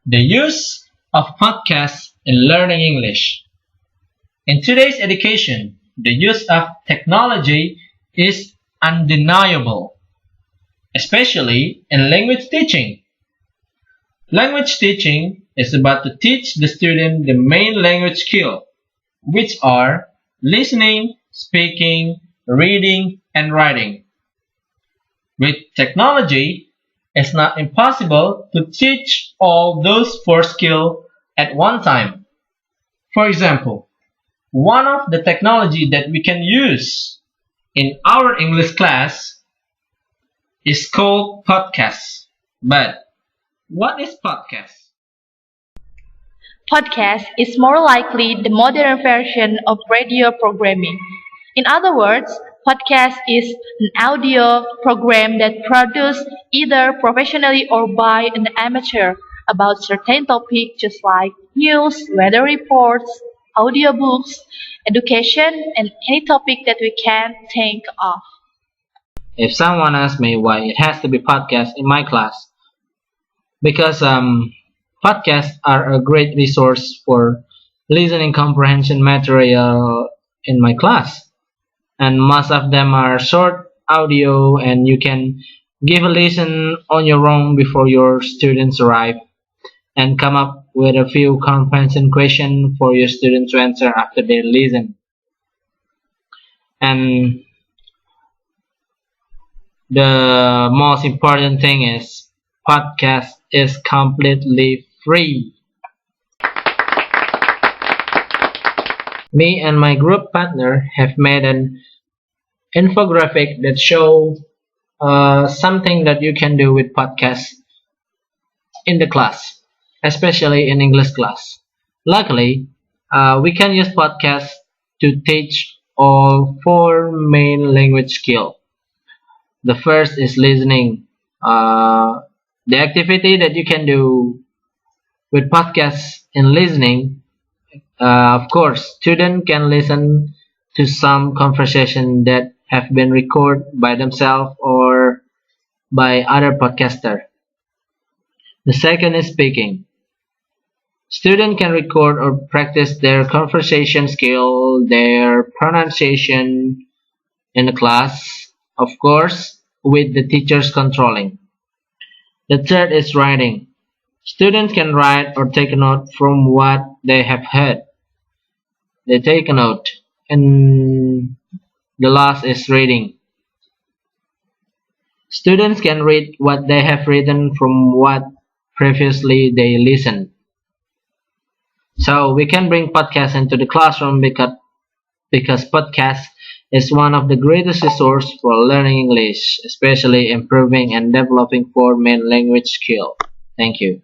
The use of podcasts in learning English. In today's education, the use of technology is undeniable, especially in language teaching. Language teaching is about to teach the student the main language skill, which are listening, speaking, reading, and writing. With technology, it's not impossible to teach all those four skills at one time. For example, one of the technology that we can use in our English class is called podcast. But what is podcast? Podcast is more likely the modern version of radio programming. In other words, podcast is an audio program that produced either professionally or by an amateur about certain topic just like news, weather reports, audiobooks, education, and any topic that we can think of. If someone asks me why it has to be podcast in my class, because podcasts are a great resource for listening comprehension material in my class, and most of them are short audio, and you can give a listen on your own before your students arrive, and come up with a few comprehension questions for your students to answer after they listen. And the most important thing is podcast is completely free. Me and my group partner have made an infographic that show something that you can do with podcasts in the class, especially in English class. Luckily, we can use podcasts to teach all four main language skills. The first is listening. The activity that you can do with podcasts in listening, of course, students can listen to some conversation that have been recorded by themselves or by other podcaster. The second is speaking. Students can record or practice their conversation skill, their pronunciation in the class, of course, with the teachers controlling. The third is writing. Students can write or take a note from what they have heard. They take a note. And the last is reading. Students can read what they have written from what previously they listened. So we can bring podcasts into the classroom because podcast is one of the greatest resources for learning English, especially improving and developing four main language skills. Thank you.